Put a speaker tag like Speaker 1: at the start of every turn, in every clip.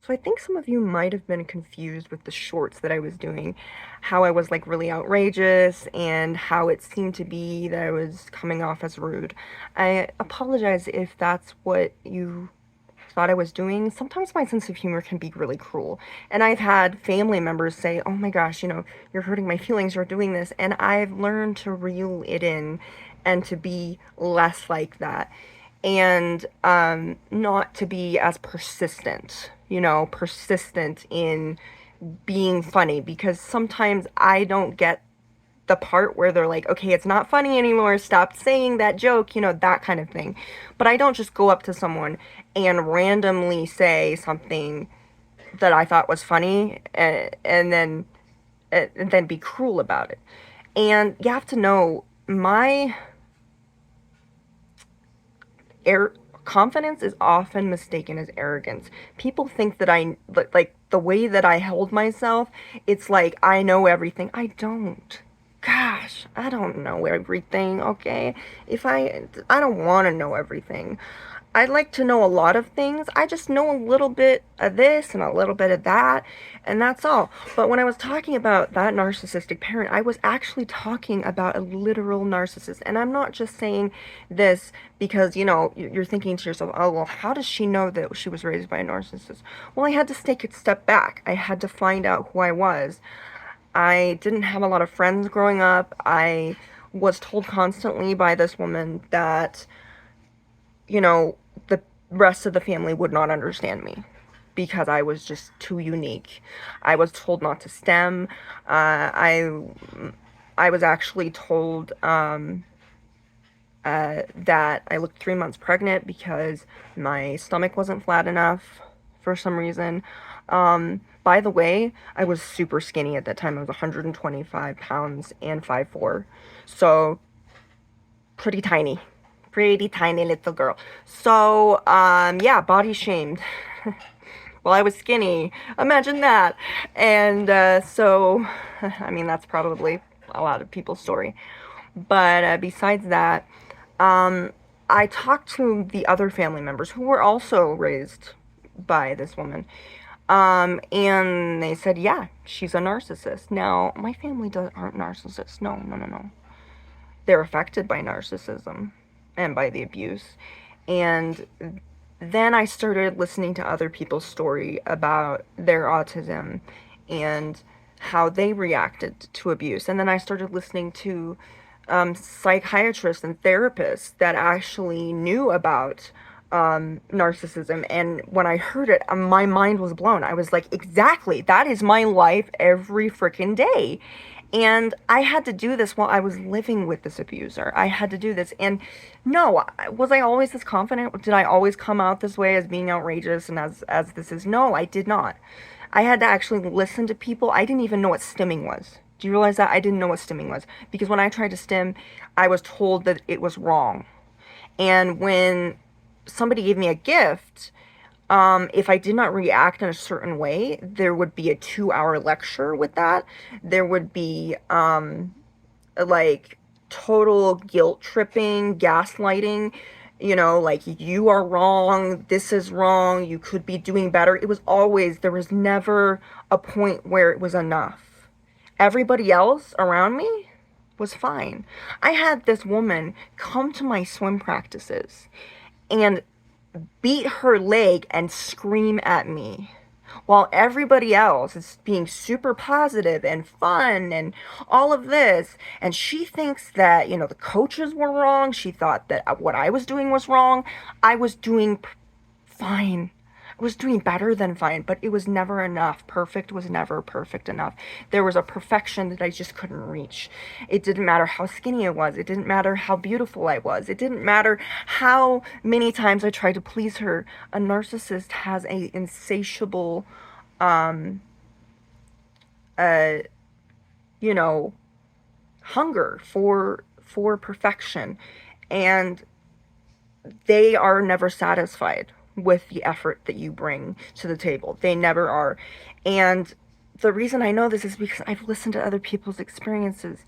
Speaker 1: So I think some of you might have been confused with the shorts that I was doing, how I was like really outrageous and how it seemed to be that I was coming off as rude. I apologize if that's what you thought I was doing. Sometimes my sense of humor can be really cruel. And I've had family members say, "Oh my gosh, you're hurting my feelings, you're doing this." And I've learned to reel it in and to be less like that and not to be as persistent in being funny because sometimes I don't get the part where they're like, okay, it's not funny anymore, stop saying that joke, that kind of thing. But I don't just go up to someone and randomly say something that I thought was funny and then be cruel about it. And you have to know my air confidence is often mistaken as arrogance. People think that I like the way that I hold myself, it's like I know everything. I don't. Gosh, I don't know everything, okay? If I don't want to know everything. I like to know a lot of things. I just know a little bit of this and a little bit of that, and that's all. But when I was talking about that narcissistic parent, I was actually talking about a literal narcissist. And I'm not just saying this because, you're thinking to yourself, oh, well, how does she know that she was raised by a narcissist? Well, I had to take a step back. I had to find out who I was. I didn't have a lot of friends growing up. I was told constantly by this woman that the rest of the family would not understand me because I was just too unique. I was told not to STEM. I was actually told that I looked 3 months pregnant because my stomach wasn't flat enough for some reason. By the way, I was super skinny at that time. I was 125 pounds and 5'4". So pretty tiny. Pretty tiny little girl. So, yeah, body shamed. Well, I was skinny. Imagine that. And so, I mean, that's probably a lot of people's story. But besides that, I talked to the other family members who were also raised by this woman. And they said, yeah, she's a narcissist. Now, my family aren't narcissists. No, no, no, no. They're affected by narcissism and by the abuse. And then I started listening to other people's story about their autism and how they reacted to abuse. And then I started listening to psychiatrists and therapists that actually knew about narcissism. And when I heard it, my mind was blown. I was like, exactly, that is my life every freaking day. And I had to do this while I was living with this abuser. I had to do this. And no, was I always this confident? Did I always come out this way as being outrageous and as this is? No, I did not. I had to actually listen to people. I didn't even know what stimming was. Do you realize that? I didn't know what stimming was. Because when I tried to stim, I was told that it was wrong. And when somebody gave me a gift, if I did not react in a certain way, there would be a 2-hour lecture with that. There would be, like, total guilt tripping, gaslighting, like, you are wrong, this is wrong, you could be doing better. There was never a point where it was enough. Everybody else around me was fine. I had this woman come to my swim practices and beat her leg and scream at me while everybody else is being super positive and fun and all of this. And she thinks that, the coaches were wrong. She thought that what I was doing was wrong. I was doing fine. I was doing better than fine, but it was never enough. Perfect was never perfect enough. There was a perfection that I just couldn't reach. It didn't matter how skinny I was. It didn't matter how beautiful I was. It didn't matter how many times I tried to please her. A narcissist has a insatiable, uh, you know, hunger for perfection, and they are never satisfied with the effort that you bring to the table. They never are. And the reason I know this is because I've listened to other people's experiences.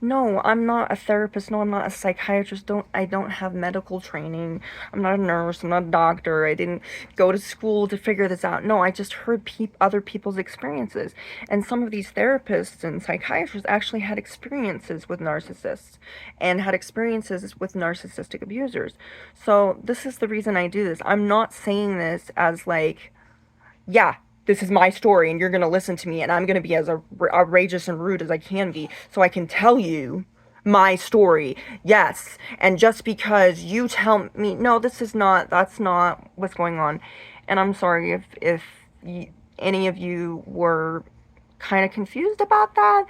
Speaker 1: No, I'm not a therapist. No, I'm not a psychiatrist. I don't have medical training. I'm not a nurse. I'm not a doctor. I didn't go to school to figure this out. No, I just heard other people's experiences. And some of these therapists and psychiatrists actually had experiences with narcissists and had experiences with narcissistic abusers. So, this is the reason I do this. I'm not saying this as like, yeah, this is my story and you're going to listen to me and I'm going to be as outrageous and rude as I can be so I can tell you my story. Yes. And just because you tell me, no, that's not what's going on. And I'm sorry if any of you were kind of confused about that.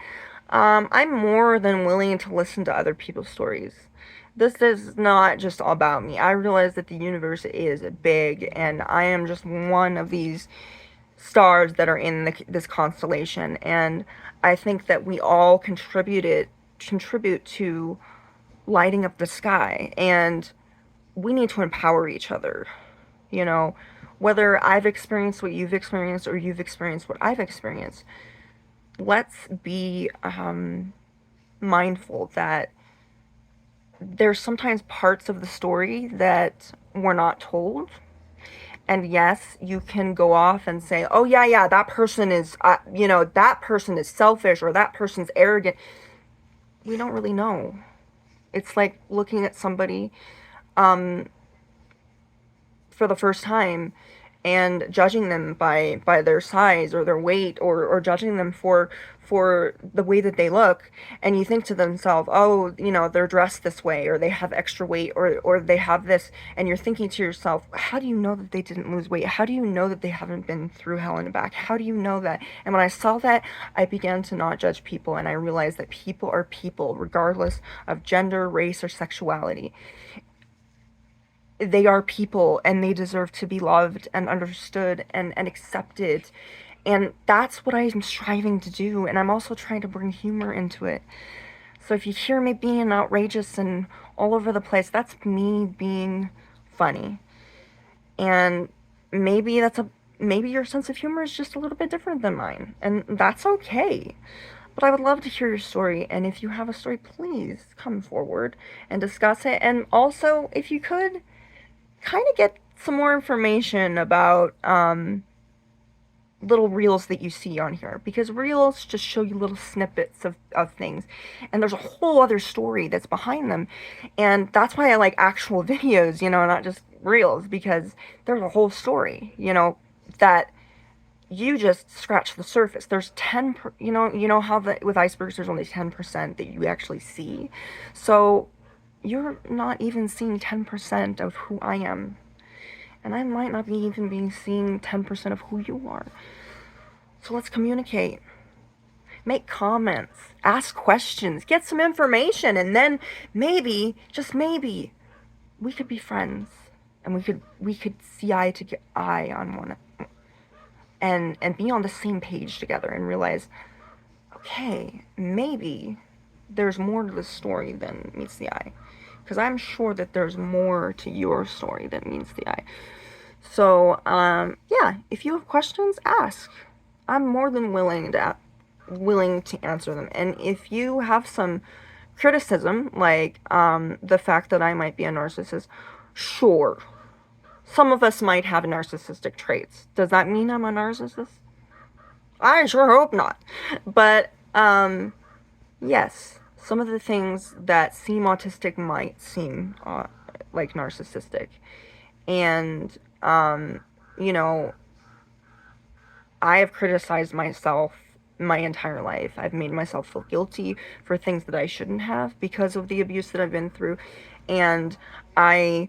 Speaker 1: I'm more than willing to listen to other people's stories. This is not just all about me. I realize that the universe is big and I am just one of these stars that are in this constellation, and I think that we all contribute to lighting up the sky, and we need to empower each other. You know, whether I've experienced what you've experienced or you've experienced what I've experienced, let's be mindful that there's sometimes parts of the story that we're not told. And yes, you can go off and say, oh, yeah, that person is, that person is selfish or that person's arrogant. We don't really know. It's like looking at somebody for the first time and judging them by their size or their weight, or judging them for the way that they look, and you think to themselves, oh, they're dressed this way, or they have extra weight, or they have this, and you're thinking to yourself, how do you know that they didn't lose weight? How do you know that they haven't been through hell and back? How do you know that? And when I saw that, I began to not judge people, and I realized that people are people regardless of gender, race, or sexuality. They are people and they deserve to be loved and understood and accepted. And that's what I'm striving to do. And I'm also trying to bring humor into it. So if you hear me being outrageous and all over the place, that's me being funny. And maybe maybe your sense of humor is just a little bit different than mine. And that's okay. But I would love to hear your story. And if you have a story, please come forward and discuss it. And also, if you could, kind of get some more information about little reels that you see on here, because reels just show you little snippets of things, and there's a whole other story that's behind them. And that's why I like actual videos, not just reels, because there's a whole story, that you just scratch the surface. There's 10 how with icebergs there's only 10% that you actually see. So you're not even seeing 10% of who I am. And I might not be even being seeing 10% of who you are. So let's communicate. Make comments. Ask questions. Get some information. And then maybe, just maybe, we could be friends. And we could see eye to eye on one, and be on the same page together and realize, okay, maybe there's more to the story than meets the eye. Because I'm sure that there's more to your story than meets the eye. So, yeah, if you have questions, ask. I'm more than willing to answer them. And if you have some criticism, like the fact that I might be a narcissist, sure. Some of us might have narcissistic traits. Does that mean I'm a narcissist? I sure hope not. But, yes, some of the things that seem autistic might seem like narcissistic. And, you know, I have criticized myself my entire life. I've made myself feel guilty for things that I shouldn't have because of the abuse that I've been through. And I'm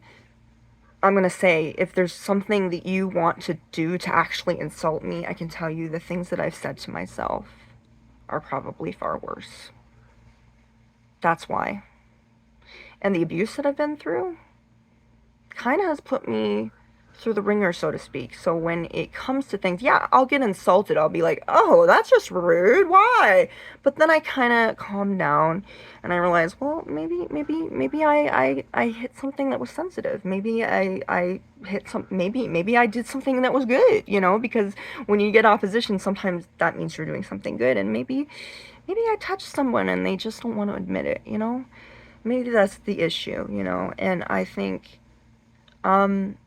Speaker 1: going to say, if there's something that you want to do to actually insult me, I can tell you the things that I've said to myself are probably far worse. That's why. And the abuse that I've been through kind of has put me through the ringer, so to speak. So when it comes to things, yeah, I'll get insulted. I'll be like, oh, that's just rude. Why? But then I kind of calm down and I realize, well, maybe I hit something that was sensitive. Maybe I hit maybe I did something that was good, you know, because when you get opposition, sometimes that means you're doing something good. And maybe I touched someone and they just don't want to admit it, you know? Maybe that's the issue, you know? And I think, um,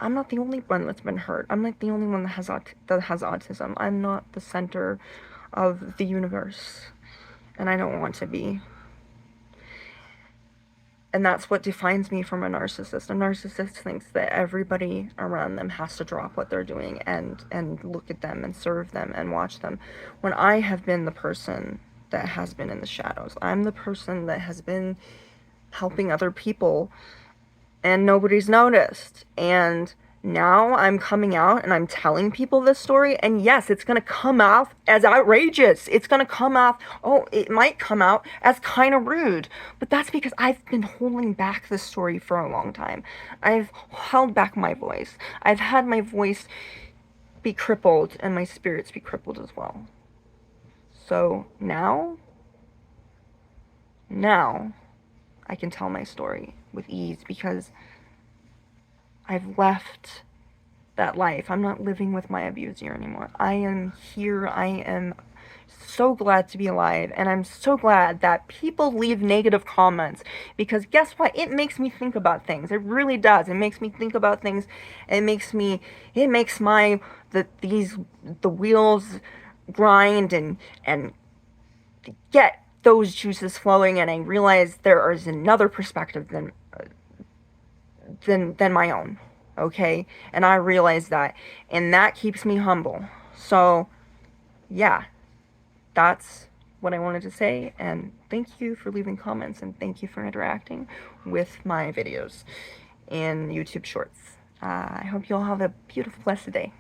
Speaker 1: I'm not the only one that's been hurt. I'm not the only one that has autism. I'm not the center of the universe, and I don't want to be. And that's what defines me from a narcissist. A narcissist thinks that everybody around them has to drop what they're doing and look at them and serve them and watch them. When I have been the person that has been in the shadows, I'm the person that has been helping other people and nobody's noticed. And now I'm coming out and I'm telling people this story, and yes, it's gonna come off as outrageous. It's gonna come off, oh, it might come out as kind of rude, but that's because I've been holding back this story for a long time. I've held back my voice. I've had my voice be crippled and my spirits be crippled as well. So now I can tell my story with ease because I've left that life. I'm not living with my abuser anymore. I am here. I am so glad to be alive, and I'm so glad that people leave negative comments because guess what? It makes me think about things. It really does. It makes me think about things. It makes the wheels grind and get those juices flowing, and I realize there is another perspective than my own. Okay? And I realize that. And that keeps me humble. So, yeah, that's what I wanted to say. And thank you for leaving comments and thank you for interacting with my videos and YouTube shorts. I hope you all have a beautiful, blessed day.